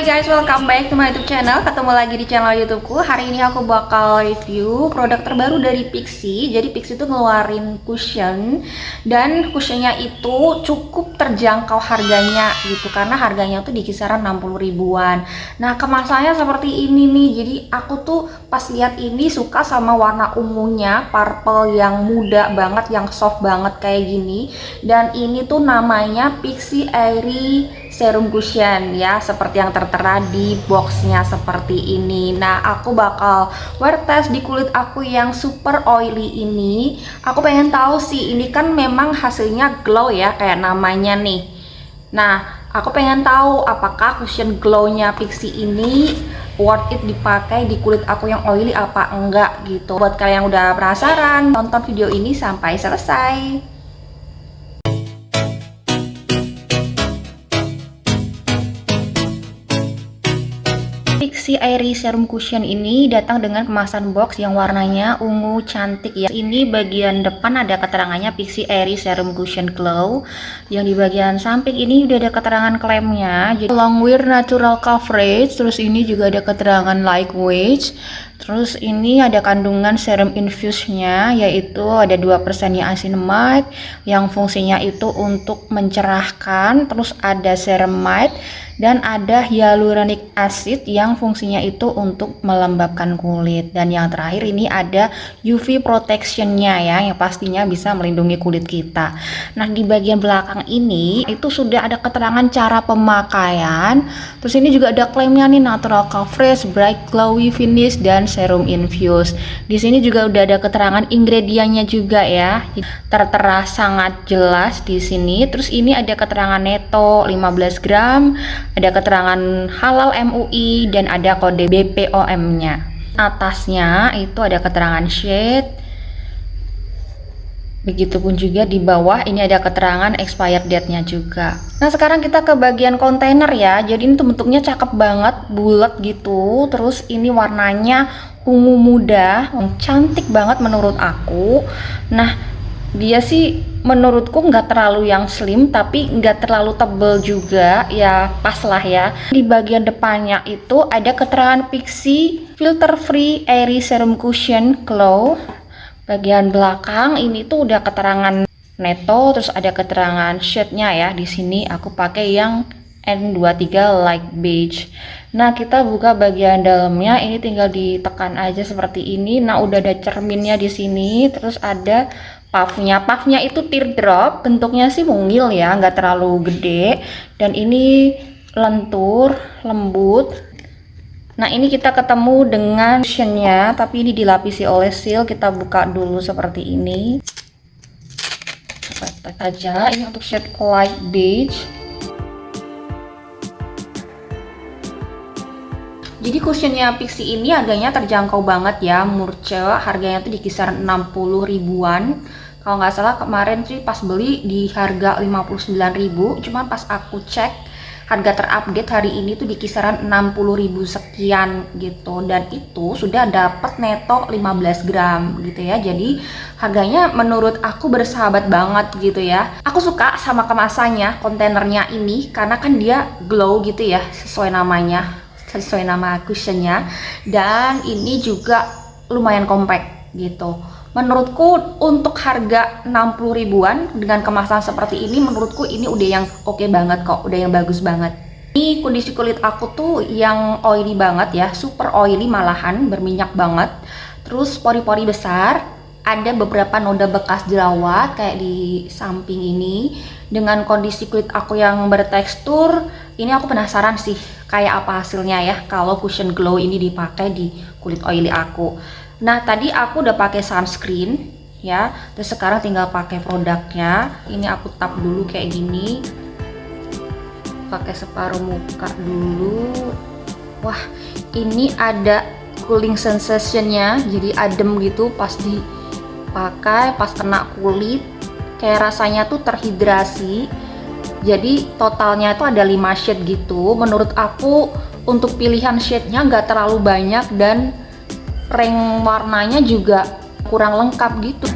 Hai guys, welcome back to my YouTube channel. Ketemu lagi di channel YouTubeku. Hari ini aku bakal review produk terbaru dari Pixi. Jadi Pixi itu ngeluarin cushion, dan cushionnya itu cukup terjangkau harganya gitu, karena harganya tuh di kisaran 60 ribuan. Nah, kemasannya seperti ini nih. Jadi aku tuh pas lihat ini suka sama warna ungunya, purple yang muda banget, yang soft banget kayak gini. Dan ini tuh namanya Pixi Airy Serum Cushion ya, seperti yang tertera di boxnya seperti ini. Nah, aku bakal wear test di kulit aku yang super oily ini. Aku pengen tahu sih, ini kan memang hasilnya glow ya, kayak namanya nih. Nah, aku pengen tahu apakah cushion glow-nya Pixi ini worth it dipakai di kulit aku yang oily apa enggak gitu. Buat kalian yang udah penasaran, tonton video ini sampai selesai. Pixi Airy Serum Cushion ini datang dengan kemasan box yang warnanya ungu cantik ya. Ini bagian depan ada keterangannya Pixi Airy Serum Cushion Glow. Yang di bagian samping ini udah ada keterangan klaimnya. Jadi long wear natural coverage. Terus ini juga ada keterangan lightweight. Terus ini ada kandungan serum infusnya, yaitu ada 2% niacinamide yang fungsinya itu untuk mencerahkan. Terus ada ceramide dan ada hyaluronic acid yang fungsinya itu untuk melembabkan kulit. Dan yang terakhir ini ada UV protectionnya ya, yang pastinya bisa melindungi kulit kita. Nah, di bagian belakang ini itu sudah ada keterangan cara pemakaian. Terus ini juga ada klaimnya nih, natural coverage, bright glowy finish, dan serum infused. Di sini juga udah ada keterangan ingredientnya juga ya, tertera sangat jelas di sini. Terus ini ada keterangan neto 15 gram, ada keterangan halal MUI, dan ada kode BPOM-nya. Atasnya itu ada keterangan shade. Begitupun juga di bawah ini ada keterangan expired date-nya juga. Nah, sekarang kita ke bagian kontainer ya. Jadi ini tuh bentuknya cakep banget, bulat gitu. Terus ini warnanya ungu muda, cantik banget menurut aku. Nah, dia sih menurutku nggak terlalu yang slim, tapi nggak terlalu tebel juga ya, pas lah ya. Di bagian depannya itu ada keterangan Pixi Filter Free Airy Serum Cushion Glow. Bagian belakang ini tuh udah keterangan neto, terus ada keterangan shade-nya ya. Di sini aku pakai yang N23 light beige. Nah, kita buka bagian dalamnya, ini tinggal ditekan aja seperti ini. Nah, udah ada cerminnya di sini, terus ada puffnya. Puffnya itu teardrop, bentuknya sih mungil ya, nggak terlalu gede. Dan ini lentur, lembut. Nah, ini kita ketemu dengan cushionnya, tapi ini dilapisi oleh seal. Kita buka dulu seperti ini. Tek aja, ini untuk shade light beige. Jadi cushionnya Pixi ini harganya terjangkau banget ya, murce. Harganya tuh di kisaran 60 ribuan. Kalau nggak salah kemarin sih pas beli di harga 59.000, cuman pas aku cek harga terupdate hari ini tuh di kisaran 60.000 sekian gitu, dan itu sudah dapat neto 15 gram gitu ya. Jadi harganya menurut aku bersahabat banget gitu ya. Aku suka sama kemasannya, kontainernya ini, karena kan dia glow gitu ya, sesuai namanya, sesuai nama cushionnya. Dan ini juga lumayan compact gitu. Menurutku untuk harga 60 ribuan dengan kemasan seperti ini, menurutku ini udah yang oke banget kok, udah yang bagus banget. Ini kondisi kulit aku tuh yang oily banget ya, super oily malahan, berminyak banget. Terus pori-pori besar, ada beberapa noda bekas jerawat kayak di samping ini. Dengan kondisi kulit aku yang bertekstur, ini aku penasaran sih kayak apa hasilnya ya kalau cushion glow ini dipakai di kulit oily aku. Nah, tadi aku udah pakai sunscreen ya, terus sekarang tinggal pakai produknya. Ini aku tap dulu kayak gini, pakai separuh muka dulu. Wah, ini ada cooling sensationnya, jadi adem gitu pas dipakai, pas kena kulit kayak rasanya tuh terhidrasi. Jadi totalnya itu ada 5 shade gitu. Menurut aku untuk pilihan shade-nya nggak terlalu banyak, dan range warnanya juga kurang lengkap gitu.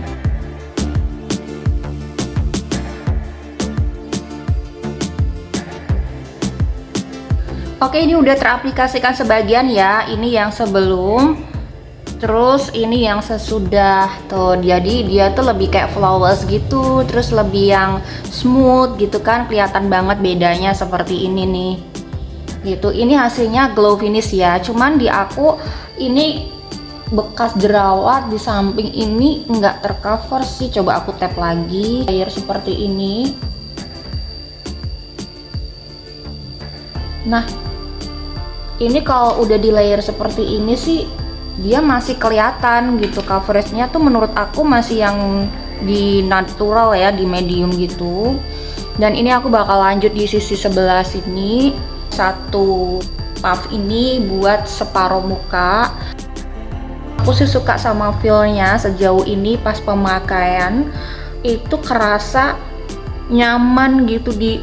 Oke, ini udah teraplikasikan sebagian ya. Ini yang sebelum, terus ini yang sesudah tuh. Jadi dia tuh lebih kayak flawless gitu, terus lebih yang smooth gitu kan, kelihatan banget bedanya seperti ini nih. Gitu. Ini hasilnya glow finish ya. Cuman di aku ini bekas jerawat di samping ini nggak tercover sih. Coba aku tap lagi layer seperti ini. Nah, ini kalau udah di layer seperti ini sih dia masih kelihatan gitu, coveragenya tuh menurut aku masih yang di natural ya, di medium gitu. Dan ini aku bakal lanjut di sisi sebelah sini, satu puff ini buat separuh muka. Aku sih suka sama feel-nya sejauh ini pas pemakaian, itu kerasa nyaman gitu di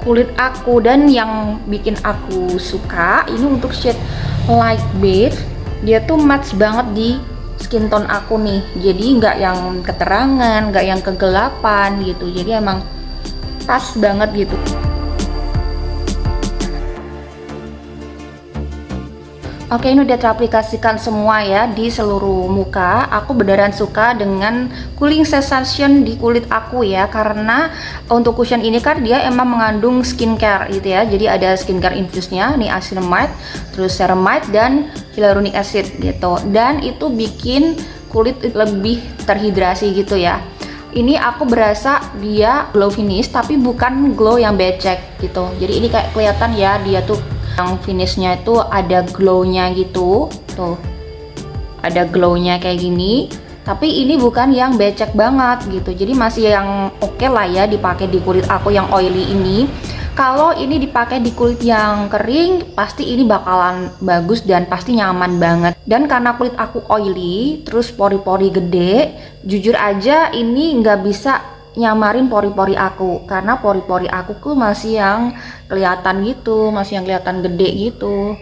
kulit aku. Dan yang bikin aku suka ini untuk shade light beige, dia tuh match banget di skin tone aku nih, jadi nggak yang keterangan, nggak yang kegelapan gitu, jadi emang pas banget gitu. Oke, ini udah teraplikasikan semua ya di seluruh muka. Aku beneran suka dengan cooling sensation di kulit aku ya, karena untuk cushion ini kan dia emang mengandung skincare gitu ya. Jadi ada skincare infusnya, niacinamide, terus ceramide dan hyaluronic acid gitu. Dan itu bikin kulit lebih terhidrasi gitu ya. Ini aku berasa dia glow finish tapi bukan glow yang becek gitu. Jadi ini kayak kelihatan ya, dia tuh yang finishnya itu ada glownya gitu, tuh ada glownya kayak gini. Tapi ini bukan yang becek banget gitu, jadi masih yang oke lah ya dipakai di kulit aku yang oily ini. Kalau ini dipakai di kulit yang kering, pasti ini bakalan bagus dan pasti nyaman banget. Dan karena kulit aku oily, terus pori-pori gede, jujur aja ini nggak bisa nyamarin pori-pori aku, karena pori-pori aku tuh masih yang kelihatan gitu, masih yang kelihatan gede gitu.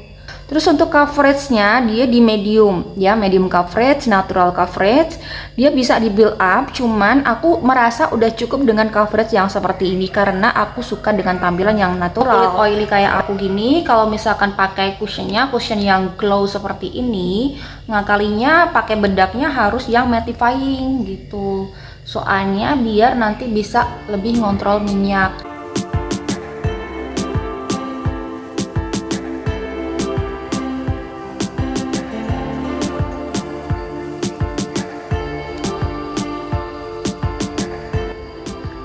Terus untuk coveragenya dia di medium ya, medium coverage, natural coverage. Dia bisa di build up, cuman aku merasa udah cukup dengan coverage yang seperti ini karena aku suka dengan tampilan yang natural. Kulit oily kayak aku gini, kalau misalkan pakai cushionnya, cushion yang glow seperti ini, ngakalinya pakai bedaknya harus yang mattifying gitu. Soalnya biar nanti bisa lebih ngontrol minyak.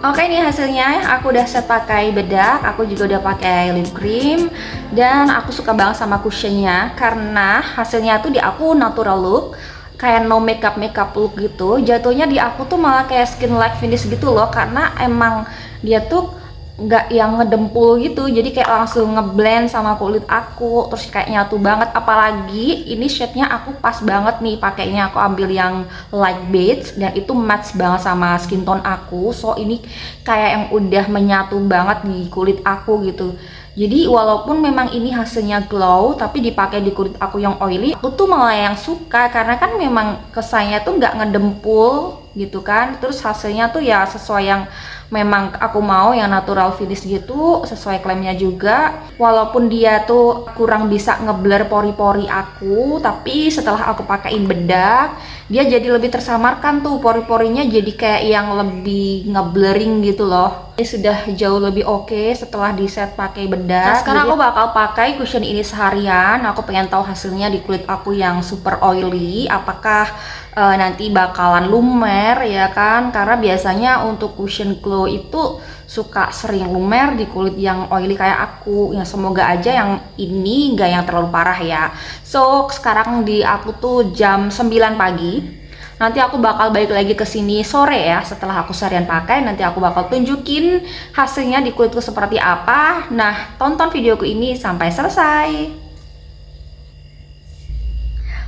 Oke, ini hasilnya. Aku udah set pakai bedak, aku juga udah pakai lip cream, dan aku suka banget sama cushionnya karena hasilnya tuh di aku natural look, kayak no makeup look gitu. Jatuhnya di aku tuh malah kayak skin like finish gitu loh, karena emang dia tuh nggak yang ngedempul gitu, jadi kayak langsung ngeblend sama kulit aku, terus kayak nyatu banget. Apalagi ini shade-nya aku pas banget nih pakainya, aku ambil yang light beige dan itu match banget sama skin tone aku. So ini kayak yang udah menyatu banget di kulit aku gitu. Jadi walaupun memang ini hasilnya glow, tapi dipakai di kulit aku yang oily, aku tuh malah yang suka karena kan memang kesannya tuh nggak ngedempul gitu kan. Terus hasilnya tuh ya sesuai yang memang aku mau, yang natural finish gitu, sesuai klaimnya juga. Walaupun dia tuh kurang bisa ngeblur pori-pori aku, tapi setelah aku pakein bedak, dia jadi lebih tersamarkan tuh pori-porinya, jadi kayak yang lebih ngeblurring gitu loh. Ini sudah jauh lebih oke setelah di set pakai bedak. Nah, sekarang aku bakal pakai cushion ini seharian. Aku pengen tahu hasilnya di kulit aku yang super oily, apakah nanti bakalan lumer ya kan, karena biasanya untuk cushion glow itu suka sering lumer di kulit yang oily kayak aku. Ya semoga aja yang ini nggak yang terlalu parah ya. So sekarang di aku tuh jam 9 pagi. Nanti aku bakal balik lagi ke sini sore ya, setelah aku seharian pakai. Nanti aku bakal tunjukin hasilnya di kulitku seperti apa. Nah, tonton videoku ini sampai selesai.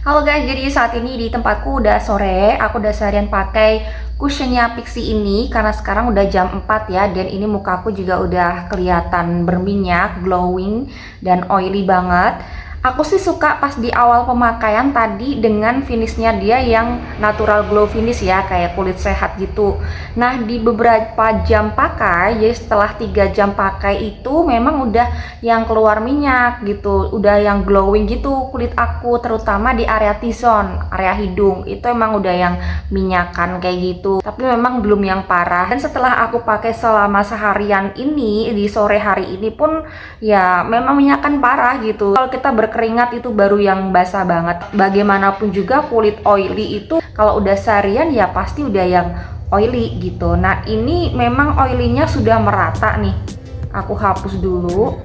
Halo guys, jadi saat ini di tempatku udah sore. Aku udah seharian pakai cushionnya Pixi ini karena sekarang udah jam 4 ya. Dan ini mukaku juga udah kelihatan berminyak, glowing, dan oily banget. Aku sih suka pas di awal pemakaian tadi dengan finishnya dia yang natural glow finish ya, kayak kulit sehat gitu. Nah di beberapa jam pakai, jadi setelah 3 jam pakai itu memang udah yang keluar minyak gitu, udah yang glowing gitu kulit aku, terutama di area T-zone, area hidung itu emang udah yang minyakan kayak gitu, tapi memang belum yang parah. Dan setelah aku pakai selama seharian ini, di sore hari ini pun ya memang minyakan parah gitu. Kalau kita berkeringat itu baru yang basah banget. Bagaimanapun juga kulit oily itu kalau udah seharian ya pasti udah yang oily gitu. Nah ini memang oilynya sudah merata nih. Aku hapus dulu.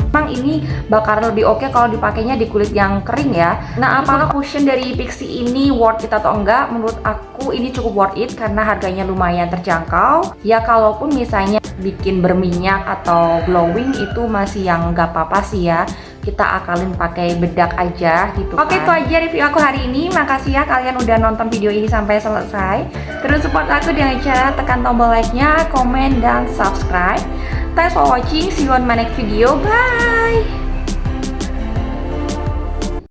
Memang ini bakal lebih oke kalau dipakainya di kulit yang kering ya. Nah apakah cushion dari Pixi ini worth it atau enggak? Menurut aku ini cukup worth it karena harganya lumayan terjangkau. Ya kalaupun misalnya bikin berminyak atau glowing itu masih yang nggak apa-apa sih ya, kita akalin pakai bedak aja gitu. Oke, itu aja review aku hari ini. Makasih ya kalian udah nonton video ini sampai selesai. Terus support aku dengan cara tekan tombol like-nya, komen, dan subscribe. Thanks for watching, see you on my next video, bye.